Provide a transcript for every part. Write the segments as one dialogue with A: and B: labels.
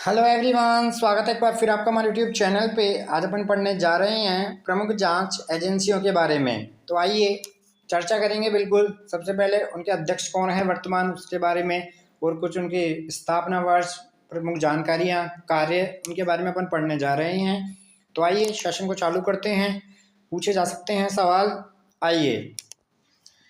A: Hello everyone, स्वागत है एक बार फिर आपका हमारे यूट्यूब चैनल पे। आज अपन पढ़ने जा रहे हैं प्रमुख जांच एजेंसियों के बारे में। तो आइए चर्चा करेंगे। बिल्कुल सबसे पहले उनके अध्यक्ष कौन है वर्तमान, उसके बारे में, और कुछ उनकी स्थापना वर्ष, प्रमुख जानकारियां, कार्य, उनके बारे में अपन पढ़ने जा रहे हैं। तो आइए सेशन को चालू करते हैं। पूछे जा सकते हैं सवाल। आइए,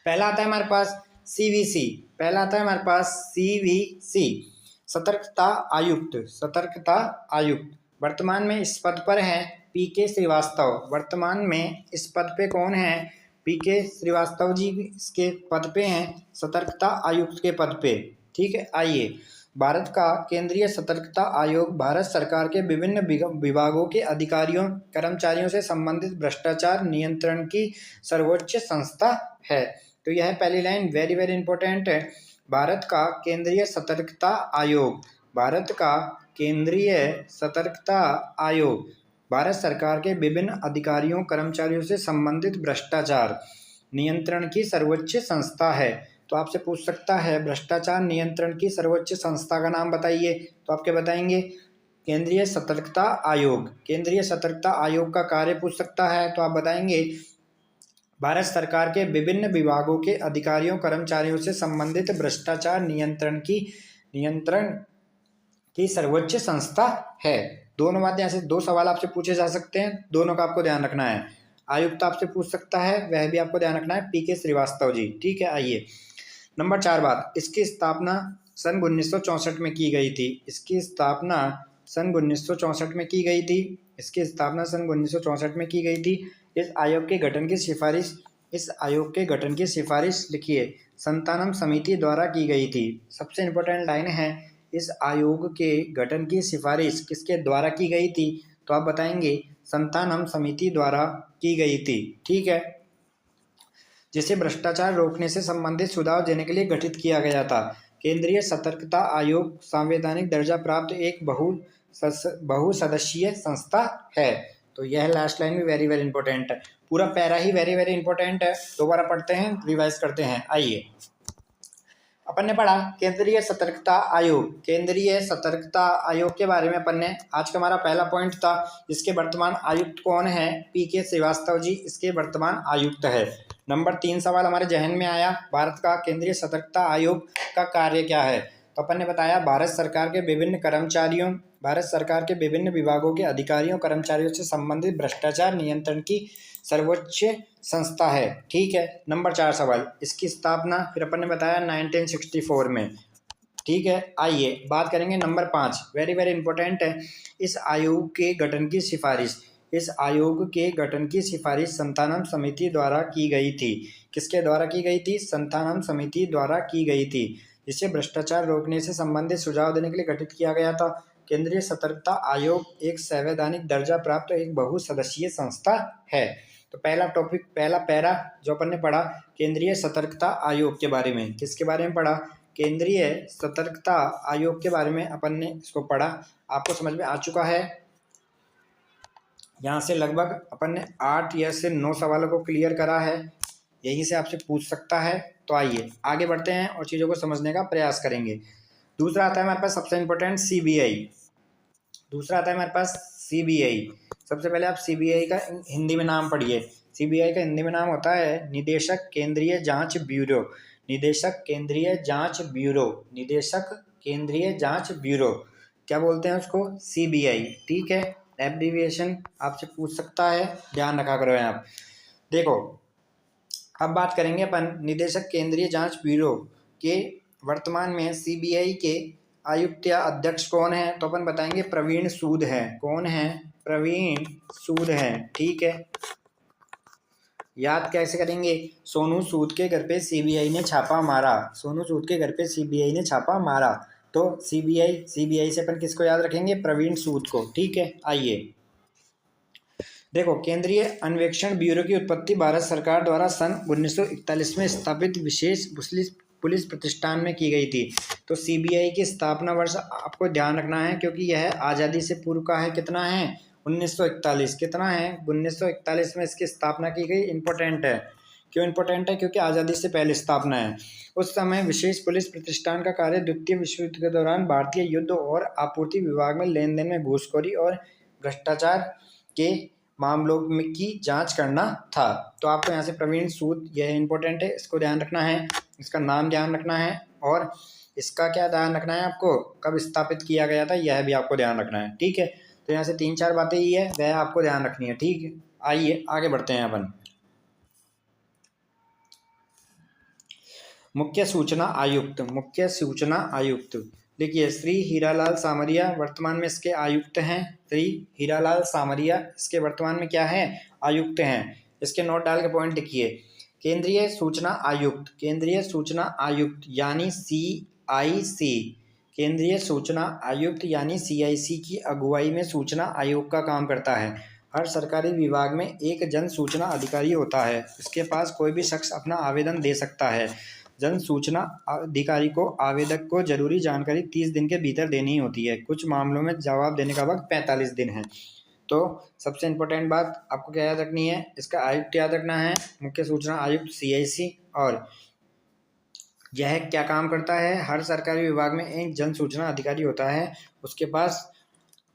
A: पहला आता है हमारे पास सीवीसी। पहला आता है हमारे पास सीवीसी, सतर्कता आयुक्त। सतर्कता आयुक्त वर्तमान में इस पद पर है पीके श्रीवास्तव। वर्तमान में इस पद पे कौन है? पीके श्रीवास्तव जी इसके पद पे हैं, सतर्कता आयुक्त के पद पे। ठीक है, आइए। भारत का केंद्रीय सतर्कता आयोग भारत सरकार के विभिन्न विभागों के अधिकारियों कर्मचारियों से संबंधित भ्रष्टाचार नियंत्रण की सर्वोच्च संस्था है। तो यह पहली लाइन वेरी वेरी इंपॉर्टेंट है। भारत का केंद्रीय सतर्कता आयोग, भारत का केंद्रीय सतर्कता आयोग भारत सरकार के विभिन्न अधिकारियों कर्मचारियों से संबंधित भ्रष्टाचार नियंत्रण की सर्वोच्च संस्था है। तो आपसे पूछ सकता है भ्रष्टाचार नियंत्रण की सर्वोच्च संस्था का नाम बताइए, तो आपके बताएंगे केंद्रीय सतर्कता आयोग। केंद्रीय सतर्कता आयोग का कार्य पूछ सकता है, तो आप बताएंगे भारत सरकार के विभिन्न विभागों के अधिकारियों कर्मचारियों से संबंधित भ्रष्टाचार नियंत्रण की सर्वोच्च संस्था है। दोनों बातें यहाँ से दो सवाल आपसे पूछे जा सकते हैं, दोनों का आपको ध्यान रखना है। आयुक्त आपसे पूछ सकता है, वह भी आपको ध्यान रखना है, पीके श्रीवास्तव जी। ठीक है, आइए नंबर 4 बात, इसकी स्थापना सन 1964 में की गई थी। इसकी स्थापना सन 1964 में की गई थी। इसकी स्थापना सन 1964 में की गई थी। इस आयोग के गठन की सिफारिश, इस आयोग के गठन की सिफारिश लिखिए, संतानम समिति द्वारा की गई थी। सबसे इंपॉर्टेंट लाइन है, इस आयोग के गठन की सिफारिश किसके द्वारा की गई थी? तो आप बताएंगे संतानम समिति द्वारा की गई थी। ठीक है, जिसे भ्रष्टाचार रोकने से संबंधित सुझाव देने के लिए गठित किया गया था। केंद्रीय सतर्कता आयोग संवैधानिक दर्जा प्राप्त एक बहुसदस्यीय संस्था है। तो यह लास्ट लाइन भी वेरी वेरी इंपॉर्टेंट है। पूरा पैरा ही वेरी वेरी इंपॉर्टेंट है। दोबारा पढ़ते हैं, रिवाइज करते हैं। आइए, अपन ने पढ़ा केंद्रीय सतर्कता आयोग। केंद्रीय सतर्कता आयोग के बारे में अपन ने, आज का हमारा पहला पॉइंट था, इसके वर्तमान आयुक्त कौन है? पीके श्रीवास्तव जी इसके वर्तमान आयुक्त है। नंबर 3 सवाल हमारे जहन में आया, भारत का केंद्रीय सतर्कता आयोग का कार्य क्या है? तो अपन ने बताया भारत सरकार के विभिन्न कर्मचारियों, भारत सरकार के विभिन्न विभागों के अधिकारियों कर्मचारियों से संबंधित भ्रष्टाचार नियंत्रण की सर्वोच्च संस्था है। ठीक है, नंबर 4 सवाल, इसकी स्थापना फिर अपन ने बताया 1964 में। ठीक है, आइए बात करेंगे नंबर 5, वेरी वेरी इंपॉर्टेंट है, इस आयोग के गठन की सिफारिश। इस आयोग के गठन की सिफारिश संतानम समिति द्वारा की गई थी। किसके द्वारा की गई थी? संतानम समिति द्वारा की गई थी, जिसे भ्रष्टाचार रोकने से संबंधित सुझाव देने के लिए गठित किया गया था। केंद्रीय सतर्कता आयोग एक संवैधानिक दर्जा प्राप्त एक बहुसदस्यीय संस्था है। तो पहला टॉपिक, पहला पैरा जो अपन ने पढ़ा केंद्रीय सतर्कता आयोग के बारे में, किसके बारे में पढ़ा? केंद्रीय सतर्कता आयोग के बारे में अपन ने इसको पढ़ा। आपको समझ में आ चुका है। यहाँ से लगभग अपन ने 8 या से 9 सवालों को क्लियर करा है, यहीं से आपसे पूछ सकता है। तो आइए आगे बढ़ते हैं और चीज़ों को समझने का प्रयास करेंगे। दूसरा आता है हमारे पास सबसे इंपॉर्टेंट सीबीआई। दूसरा आता है हमारे पास सीबीआई। सबसे पहले आप सीबीआई का हिंदी में नाम पढ़िए। सीबीआई का हिंदी में नाम होता है निदेशक केंद्रीय जांच ब्यूरो। निदेशक केंद्रीय जांच ब्यूरो, निदेशक केंद्रीय जांच ब्यूरो, क्या बोलते हैं उसको? सीबीआई। ठीक है, एब्रीविएशन आपसे पूछ सकता है, ध्यान रखा करो आप। देखो, अब बात करेंगे अपन निदेशक केंद्रीय जांच ब्यूरो के वर्तमान में सीबीआई के आयुक्त या अध्यक्ष कौन है? तो अपन बताएंगे प्रवीण सूद है। कौन है? प्रवीण सूद है। ठीक है, याद कैसे करेंगे? सोनू सूद के घर पे सीबीआई ने छापा मारा। सोनू सूद के घर पे सीबीआई ने छापा मारा। तो सीबीआई से अपन किसको याद रखेंगे? प्रवीण सूद को। ठीक है, आइए देखो, केंद्रीय अन्वेषण ब्यूरो की उत्पत्ति भारत सरकार द्वारा सन 1941 में स्थापित विशेष पुलिस प्रतिष्ठान में की गई थी। तो सीबीआई की स्थापना वर्ष आपको ध्यान रखना है, क्योंकि यह आज़ादी से पूर्व का है। कितना है? 1941। कितना है? 1941 में इसकी स्थापना की गई। इंपॉर्टेंट है, क्यों इम्पोर्टेंट है? क्योंकि आज़ादी से पहले स्थापना है। उस समय विशेष पुलिस प्रतिष्ठान का कार्य द्वितीय विश्व युद्ध के दौरान भारतीय युद्ध और आपूर्ति विभाग में लेन देन में घूसखोरी और भ्रष्टाचार के मामलों में की जांच करना था। तो आपको यहाँ से प्रवीण सूद, यह इंपॉर्टेंट है, इसको ध्यान रखना है, इसका नाम ध्यान रखना है और इसका क्या ध्यान रखना है, आपको कब स्थापित किया गया था यह भी आपको ध्यान रखना है। ठीक है, तो यहाँ से 3-4 बातें ही है वह आपको ध्यान रखनी है। ठीक है, आइए आगे बढ़ते हैं अपन। मुख्य सूचना आयुक्त, मुख्य सूचना आयुक्त देखिए श्री हीरालाल सामरिया वर्तमान में इसके आयुक्त हैं। श्री हीरालाल सामरिया इसके वर्तमान में क्या है, आयुक्त हैं। इसके नोट डाल के पॉइंट लिखिए। केंद्रीय सूचना आयुक्त, केंद्रीय सूचना आयुक्त यानी CIC, केंद्रीय सूचना आयुक्त यानी CIC की अगुवाई में सूचना आयोग का काम करता है। हर सरकारी विभाग में एक जन सूचना अधिकारी होता है। इसके पास कोई भी शख्स अपना आवेदन दे सकता है। जन सूचना अधिकारी को आवेदक को जरूरी जानकारी 30 दिन के भीतर देनी होती है। कुछ मामलों में जवाब देने का वक्त 45 दिन है। तो सबसे इम्पोर्टेंट बात आपको क्या याद रखनी है, इसका आयुक्त याद रखना है, मुख्य सूचना आयुक्त CIC, और यह क्या काम करता है, हर सरकारी विभाग में एक जन सूचना अधिकारी होता है। उसके पास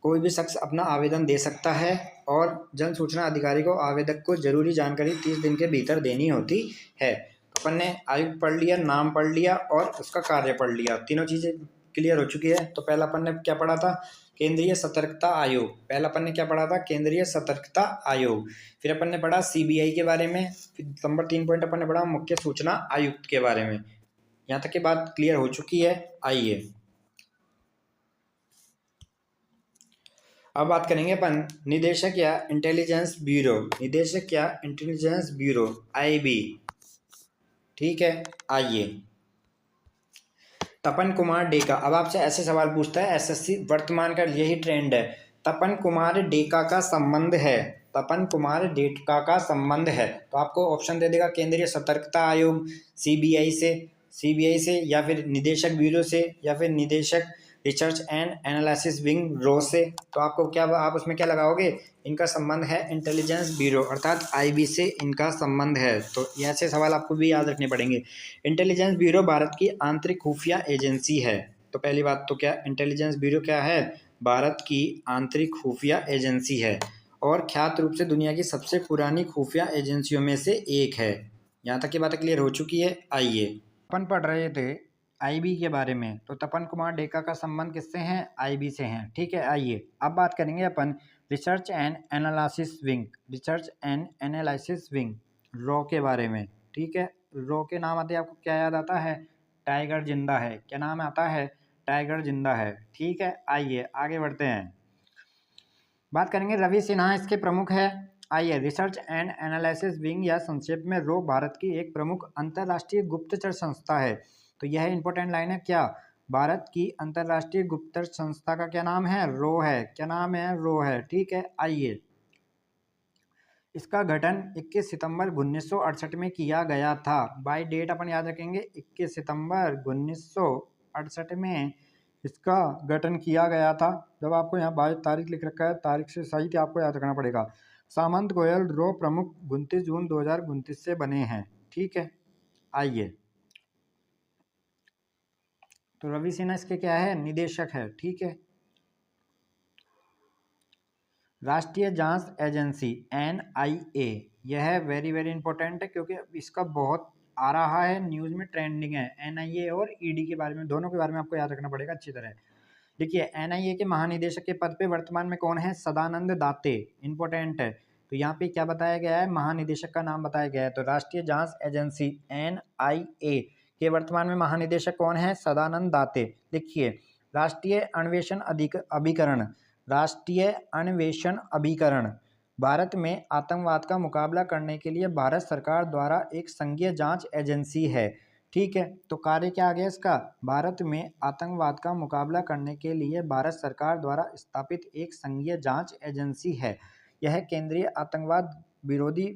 A: कोई भी शख्स अपना आवेदन दे सकता है और जन सूचना अधिकारी को आवेदक को जरूरी जानकारी 30 दिन के भीतर देनी होती है। अपन ने आयुक्त पढ़ लिया, नाम पढ़ लिया और उसका कार्य पढ़ लिया, तीनों चीज़ें क्लियर हो चुकी है। तो पहला अपन ने क्या पढ़ा था, केंद्रीय सतर्कता आयोग। पहला अपन ने क्या पढ़ा था, केंद्रीय सतर्कता आयोग। फिर अपन ने पढ़ा CBI के बारे में। फिर नंबर 3 पॉइंट अपन ने पढ़ा मुख्य सूचना आयुक्त के बारे में। यहाँ तक की बात क्लियर हो चुकी है। आइए अब बात करेंगे अपन निदेशक या इंटेलिजेंस ब्यूरो, निदेशक या इंटेलिजेंस ब्यूरो IB। ठीक है, आइए तपन कुमार डेका। अब आपसे ऐसे सवाल पूछता है SSC, वर्तमान का यही ट्रेंड है। तपन कुमार डेका का संबंध है, तपन कुमार डेका का संबंध है, तो आपको ऑप्शन दे देगा केंद्रीय सतर्कता आयोग, CBI से या फिर निदेशक ब्यूरो से या फिर निदेशक research and analysis wing RAW से। तो आपको क्या, आप उसमें क्या लगाओगे, इनका संबंध है इंटेलिजेंस ब्यूरो अर्थात IB से इनका संबंध है। तो ऐसे सवाल आपको भी याद रखने पड़ेंगे। इंटेलिजेंस ब्यूरो भारत की आंतरिक खुफिया एजेंसी है। तो पहली बात तो क्या, इंटेलिजेंस ब्यूरो क्या है, भारत की आंतरिक खुफिया एजेंसी है और ख्यात रूप से दुनिया की सबसे पुरानी खुफिया एजेंसियों में से एक है। यहाँ तक की बात क्लियर हो चुकी है। आइए अपन पढ़ रहे थे IB के बारे में, तो तपन कुमार डेका का संबंध किससे है, IB से हैं। ठीक है, आइए अब बात करेंगे अपन research and analysis wing, research and analysis wing RAW के बारे में। ठीक है, RAW के नाम आते हैं, आपको क्या याद आता है, टाइगर जिंदा है। क्या नाम आता है, टाइगर जिंदा है। ठीक है, आइए आगे बढ़ते हैं, बात करेंगे रवि सिन्हा इसके प्रमुख है। आइए रिसर्च एंड एनालिसिस विंग या संक्षेप में RAW भारत की एक प्रमुख अंतर्राष्ट्रीय गुप्तचर संस्था है। तो यह इंपॉर्टेंट लाइन है, क्या, भारत की अंतर्राष्ट्रीय गुप्तचर संस्था का क्या नाम है, RAW है। क्या नाम है, RAW है। ठीक है, आइए इसका गठन 21 सितंबर 1968 में किया गया था। बाय डेट अपन याद रखेंगे, 21 सितंबर 1968 में इसका गठन किया गया था। जब आपको यहाँ बाय तारीख लिख रखा है, तारीख से सही आपको याद रखना पड़ेगा। सामंत गोयल RAW प्रमुख 29 जून 2029 से बने हैं। ठीक है, आइए तो रवि सिन्हा इसके क्या है, निदेशक है। ठीक है, राष्ट्रीय जांच एजेंसी NIA, यह वेरी वेरी इंपॉर्टेंट है क्योंकि इसका बहुत आ रहा है, न्यूज़ में ट्रेंडिंग है। NIA और ED के बारे में, दोनों के बारे में आपको याद रखना पड़ेगा अच्छी तरह। देखिए NIA के महानिदेशक के पद पे वर्तमान में कौन है, सदानंद दाते, इंपॉर्टेंट है। तो यहाँ पे क्या बताया गया है, महानिदेशक का नाम बताया गया है। तो राष्ट्रीय जांच एजेंसी NIA के वर्तमान में महानिदेशक कौन है, सदानंद दाते। देखिए राष्ट्रीय अन्वेषण अभिकरण, राष्ट्रीय अन्वेषण अभिकरण भारत में आतंकवाद का मुकाबला करने के लिए भारत सरकार द्वारा एक संघीय जांच एजेंसी है। ठीक है, तो कार्य क्या आ गया इसका, भारत में आतंकवाद का मुकाबला करने के लिए भारत सरकार द्वारा स्थापित एक संघीय जांच एजेंसी है। यह केंद्रीय आतंकवाद विरोधी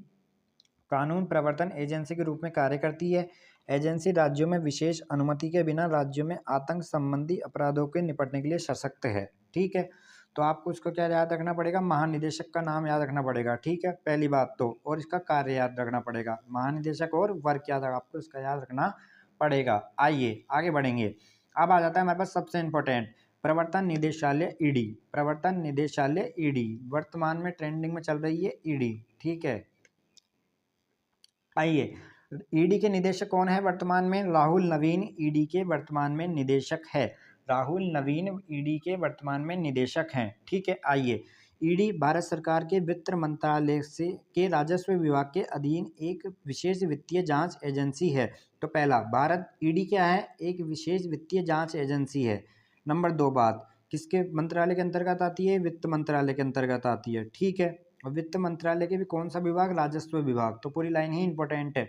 A: कानून प्रवर्तन एजेंसी के रूप में कार्य करती है। एजेंसी राज्यों में विशेष अनुमति के बिना राज्यों में आतंक संबंधी अपराधों के निपटने के लिए सशक्त है। ठीक है, तो आपको इसको क्या याद रखना पड़ेगा, महानिदेशक का नाम याद रखना पड़ेगा। ठीक है, पहली बात तो, और इसका कार्य याद रखना पड़ेगा, महानिदेशक और वर्क याद आपको इसका याद रखना पड़ेगा। आइए आगे बढ़ेंगे। अब आ जाता है हमारे पास सबसे इम्पोर्टेंट, प्रवर्तन निदेशालय ईडी। प्रवर्तन निदेशालय ईडी वर्तमान में ट्रेंडिंग में चल रही है ईडी। ठीक है, आइए, ईडी के निदेशक कौन है वर्तमान में, राहुल नवीन ईडी के वर्तमान में निदेशक है। राहुल नवीन ईडी के वर्तमान में निदेशक हैं। ठीक है, आइए, ईडी भारत सरकार के वित्त मंत्रालय से के राजस्व विभाग के अधीन एक विशेष वित्तीय जांच एजेंसी है। तो पहला, भारत ईडी क्या है, एक विशेष वित्तीय जांच एजेंसी है। नंबर 2 बात, किसके मंत्रालय के अंतर्गत आती है, वित्त मंत्रालय के अंतर्गत आती है। ठीक है, और वित्त मंत्रालय के भी कौन सा विभाग, राजस्व विभाग। तो पूरी लाइन ही इंपॉर्टेंट है।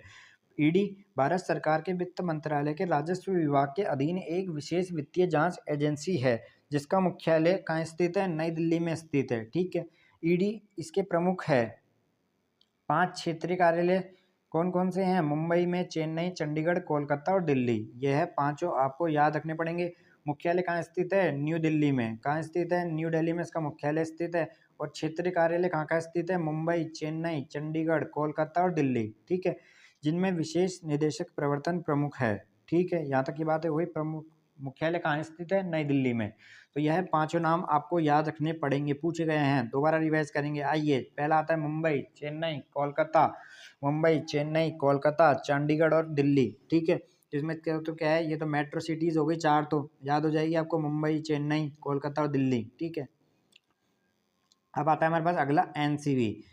A: ईडी भारत सरकार के वित्त मंत्रालय के राजस्व विभाग के अधीन एक विशेष वित्तीय जांच एजेंसी है, जिसका मुख्यालय कहाँ स्थित है, नई दिल्ली में स्थित है। ठीक है, ईडी इसके प्रमुख है। 5 क्षेत्रीय कार्यालय कौन कौन से हैं, मुंबई में, चेन्नई, चंडीगढ़, कोलकाता और दिल्ली। यह है पांचों आपको याद रखने पड़ेंगे। मुख्यालय कहाँ स्थित है, न्यू दिल्ली में। कहाँ स्थित है, न्यू दिल्ली में इसका मुख्यालय स्थित है। और क्षेत्रीय कार्यालय कहाँ कहाँ स्थित है, मुंबई, चेन्नई, चंडीगढ़, कोलकाता और दिल्ली। ठीक है, जिनमें विशेष निदेशक प्रवर्तन प्रमुख है। ठीक है, यहाँ तक की बात है। वही प्रमुख मुख्यालय कहाँ स्थित है, नई दिल्ली में। तो यह पांचों नाम आपको याद रखने पड़ेंगे, पूछे गए हैं, दोबारा रिवाइज करेंगे। आइए, पहला आता है मुंबई, चेन्नई, कोलकाता। मुंबई, चेन्नई, कोलकाता, चंडीगढ़ और दिल्ली। ठीक है, इसमें क्या है, ये तो मेट्रो सिटीज़ हो गई 4, तो याद हो जाएगी आपको, मुंबई, चेन्नई, कोलकाता और दिल्ली। ठीक है, अब आता है हमारे पास अगला NCB,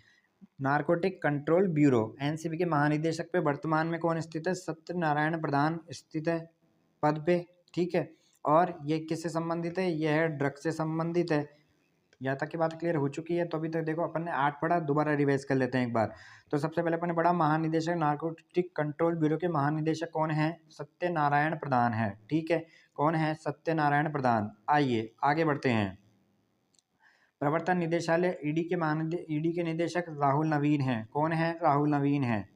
A: narcotic control bureau. NCB के महानिदेशक पे वर्तमान में कौन स्थित है, सत्यनारायण प्रधान स्थित है पद पे। ठीक है, और ये किससे संबंधित है, यह है ड्रग से संबंधित है। यहाँ तक की बात क्लियर हो चुकी है। तो अभी तक देखो अपन ने 8 पढ़ा, दोबारा रिवाइज कर लेते हैं एक बार। तो सबसे पहले अपन ने पढ़ा महानिदेशक नारकोटिक कंट्रोल ब्यूरो के महानिदेशक कौन है, सत्यनारायण प्रधान है। ठीक है, कौन है, सत्यनारायण प्रधान। आइए आगे बढ़ते हैं। प्रवर्तन निदेशालय ईडी के निदेशक राहुल नवीन हैं। कौन है, राहुल नवीन है।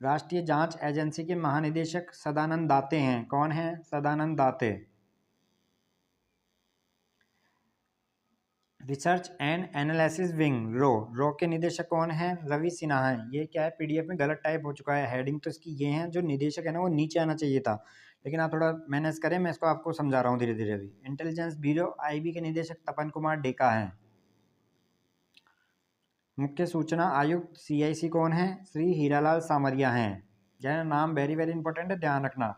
A: राष्ट्रीय जांच एजेंसी के महानिदेशक सदानंद दाते हैं। कौन है, सदानंद दाते। रिसर्च एंड एनालिसिस विंग रो के निदेशक कौन है, रवि सिन्हा है। ये क्या है, पीडीएफ में गलत टाइप हो चुका है, हेडिंग तो इसकी ये है, जो निदेशक है ना वो नीचे आना चाहिए था, लेकिन आप थोड़ा मैनेज करें, मैं इसको आपको समझा रहा हूँ धीरे धीरे। अभी इंटेलिजेंस ब्यूरो आईबी के निदेशक तपन कुमार डेका हैं। मुख्य सूचना आयुक्त सीआईसी कौन है, श्री हीरालाल सामरिया हैं। यह नाम वेरी वेरी इंपॉर्टेंट है, ध्यान रखना।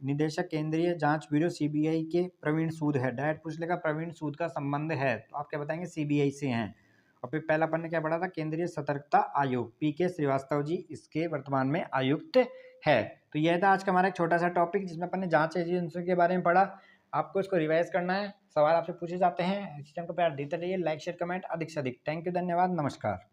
A: निदेशक केंद्रीय जांच ब्यूरो सीबीआई के प्रवीण सूद है। डायरेक्ट पूछ लेगा प्रवीण सूद का संबंध है, तो आप क्या बताएंगे, सीबीआई से हैं। और फिर पहला अपन ने क्या पढ़ा था, केंद्रीय सतर्कता आयोग, पीके श्रीवास्तव जी इसके वर्तमान में आयुक्त है। तो यह था आज का हमारा एक छोटा सा टॉपिक, जिसमें अपन ने जांच एजेंसियों के बारे में पढ़ा। आपको इसको रिवाइज करना है, सवाल आपसे पूछे जाते हैं। इस चैनल को प्यार देते रहिए, लाइक शेयर कमेंट अधिक से अधिक। थैंक यू, धन्यवाद, नमस्कार।